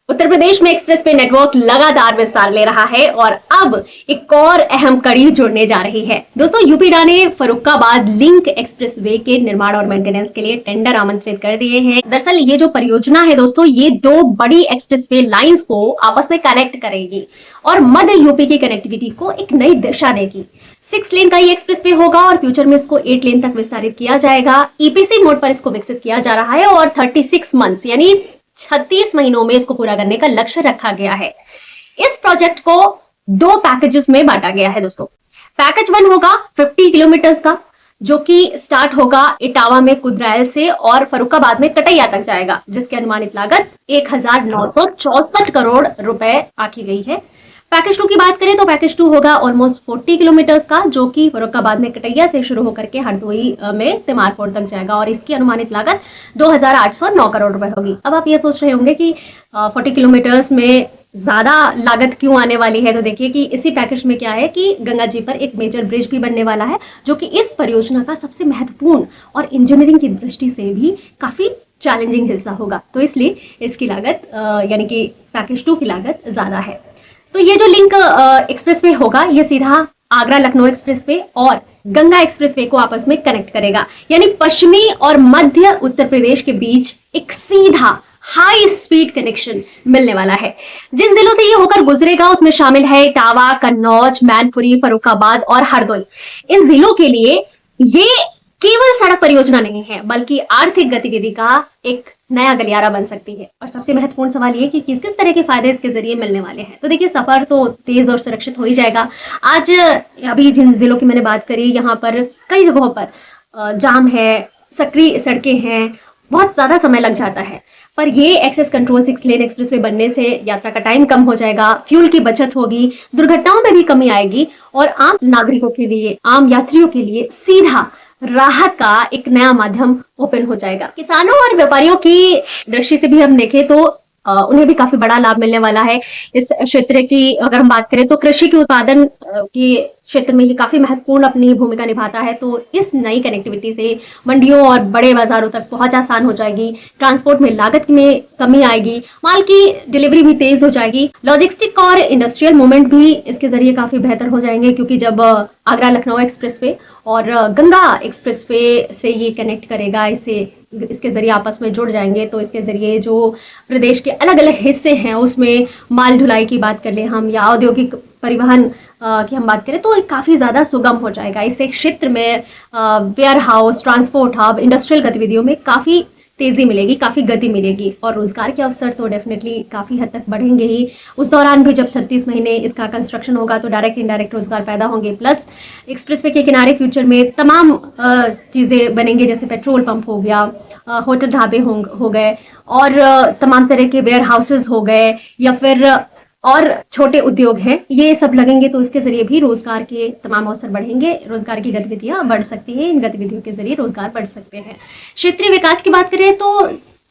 उत्तर प्रदेश में expressway network लगातार विस्तार ले रहा है और अब एक और अहम कड़ी जुड़ने जा रही है। दोस्तों, यूपीडा ने फर्रुखाबाद लिंक एक्सप्रेसवे के निर्माण और मेंटेनेंस के लिए टेंडर आमंत्रित कर दिए हैं। दरअसल ये जो परियोजना है दोस्तों, ये दो बड़ी एक्सप्रेसवे लाइंस को आपस में कनेक्ट करेगी और मध्य यूपी की कनेक्टिविटी को एक नई दिशा देगी। 6 लेन का ये एक्सप्रेसवे होगा और फ्यूचर में इसको 8 लेन तक विस्तारित किया जाएगा। ईपीसी मोड पर इसको विकसित किया जा रहा है और 36 मंथ्स यानी 36 महीनों में इसको पूरा करने का लक्ष्य रखा गया है। इस प्रोजेक्ट को 2 पैकेजेस में बांटा गया है दोस्तों। पैकेज 1 होगा 50 किलोमीटर का, जो कि स्टार्ट होगा इटावा में कुदरायल से और फर्रुखाबाद में कटैया तक जाएगा, जिसकी अनुमानित लागत 1964 करोड़ रुपए आकी गई है। पैकेज 2 की बात करें तो पैकेज 2 होगा ऑलमोस्ट 40 किलोमीटर का, जो कि फर्रुखाबाद में कटैया से शुरू होकर के हरदोई में तिमारपुर तक जाएगा और इसकी अनुमानित लागत 2809 करोड़ रुपए होगी। अब आप ये सोच रहे होंगे कि 40 किलोमीटर्स में ज्यादा लागत क्यों आने वाली है, तो देखिए कि इसी पैकेज में क्या है कि गंगा जी पर एक मेजर ब्रिज भी बनने वाला है, जो कि इस परियोजना का सबसे महत्वपूर्ण और इंजीनियरिंग की दृष्टि से भी काफी चैलेंजिंग हिस्सा होगा। तो इसलिए इसकी लागत यानी कि पैकेज 2 की लागत ज्यादा है। तो ये जो लिंक एक्सप्रेसवे होगा, ये सीधा आगरा लखनऊ एक्सप्रेसवे और गंगा एक्सप्रेसवे को आपस में कनेक्ट करेगा, यानी पश्चिमी और मध्य उत्तर प्रदेश के बीच एक सीधा हाई स्पीड कनेक्शन मिलने वाला है। जिन जिलों से ये होकर गुजरेगा उसमें शामिल है इटावा, कन्नौज, मैनपुरी, फर्रुखाबाद और हरदोई। इन जिलों के लिए ये केवल सड़क परियोजना नहीं है, बल्कि आर्थिक गतिविधि का एक नया गलियारा बन सकती है। और सबसे महत्वपूर्ण सवाल ये कि किस किस तरह के फायदे इसके जरिए मिलने वाले हैं। तो देखिए, सफर तो तेज और सुरक्षित हो ही जाएगा। आज अभी जिन जिलों की मैंने बात करी, यहाँ पर कई जगहों पर जाम है, सक्रिय सड़कें हैं, बहुत ज्यादा समय लग जाता है। पर ये एक्सेस कंट्रोल 6 लेन एक्सप्रेसवे बनने से यात्रा का टाइम कम हो जाएगा, फ्यूल की बचत होगी, दुर्घटनाओं में भी कमी आएगी और आम नागरिकों के लिए, आम यात्रियों के लिए सीधा राहत का एक नया माध्यम ओपन हो जाएगा। किसानों और व्यापारियों की दृष्टि से भी हम देखें तो उन्हें भी काफी बड़ा लाभ मिलने वाला है। इस क्षेत्र की अगर हम बात करें तो कृषि के उत्पादन की क्षेत्र में ये काफी महत्वपूर्ण अपनी भूमिका निभाता है। तो इस नई कनेक्टिविटी से मंडियों और बड़े बाजारों तक पहुंच आसान हो जाएगी, ट्रांसपोर्ट में लागत में कमी आएगी, माल की डिलीवरी भी तेज हो जाएगी, लॉजिस्टिक और इंडस्ट्रियल मूवमेंट भी इसके जरिए काफी बेहतर हो जाएंगे, क्योंकि जब आगरा लखनऊ एक्सप्रेसवे और गंगा एक्सप्रेसवे से ये कनेक्ट करेगा, इसके जरिए आपस में जुड़ जाएंगे, तो इसके जरिए जो प्रदेश के अलग अलग हिस्से हैं उसमें माल ढुलाई की बात कर ले हम या औद्योगिक परिवहन की हम बात करें तो काफ़ी ज़्यादा सुगम हो जाएगा। इससे क्षेत्र में warehouse, transport hub, industrial गतिविधियों में काफ़ी तेज़ी मिलेगी, काफ़ी गति मिलेगी और रोजगार के अवसर तो डेफिनेटली काफ़ी हद तक बढ़ेंगे ही। उस दौरान भी जब 36 महीने इसका कंस्ट्रक्शन होगा तो डायरेक्ट इनडायरेक्ट रोजगार पैदा होंगे। प्लस एक्सप्रेसवे के किनारे फ्यूचर में तमाम चीज़ें बनेंगी, जैसे पेट्रोल पंप हो गया, होटल ढाबे हो गए और तमाम तरह के वेयर हाउसेज हो गए या फिर और छोटे उद्योग हैं, ये सब लगेंगे। तो इसके जरिए भी रोजगार के तमाम अवसर बढ़ेंगे, रोजगार की गतिविधियां बढ़ सकती हैं, इन गतिविधियों के जरिए रोजगार बढ़ सकते हैं। क्षेत्रीय विकास की बात करें तो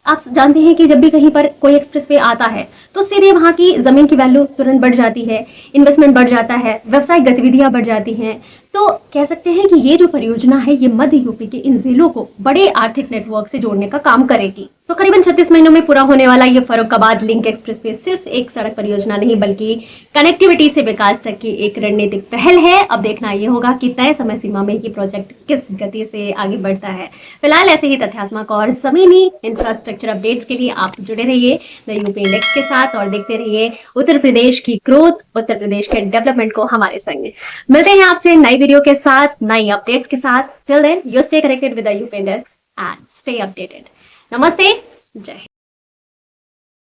आप जानते हैं कि जब भी कहीं पर कोई एक्सप्रेसवे आता है तो सीधे वहाँ की जमीन की वैल्यू तुरंत बढ़ जाती है, इन्वेस्टमेंट बढ़ जाता है, व्यावसायिक गतिविधियां बढ़ जाती हैं। तो कह सकते हैं कि ये जो परियोजना है ये मध्य यूपी के इन जिलों को बड़े आर्थिक नेटवर्क से जोड़ने का काम करेगी। तो करीबन 36 महीनों में पूरा होने वाला ये फर्रुखाबाद लिंक एक्सप्रेसवे सिर्फ एक सड़क परियोजना नहीं, बल्कि कनेक्टिविटी से विकास तक की एक रणनीतिक पहल है। अब देखना ये होगा कि तय समय सीमा में ये प्रोजेक्ट किस गति से आगे बढ़ता है। फिलहाल ऐसे ही तथ्यात्मक और जमीनी इंफ्रास्ट्रक्चर अपडेट्स के लिए आप जुड़े रहिए द यूपी इंडेक्स के साथ और देखते रहिए उत्तर प्रदेश की ग्रोथ, उत्तर प्रदेश के डेवलपमेंट को हमारे संग। मिलते हैं आपसे नई वीडियो के साथ, नई अपडेट्स के साथ। Till then you stay connected with the UP index and stay updated. नमस्ते, जय हिंद।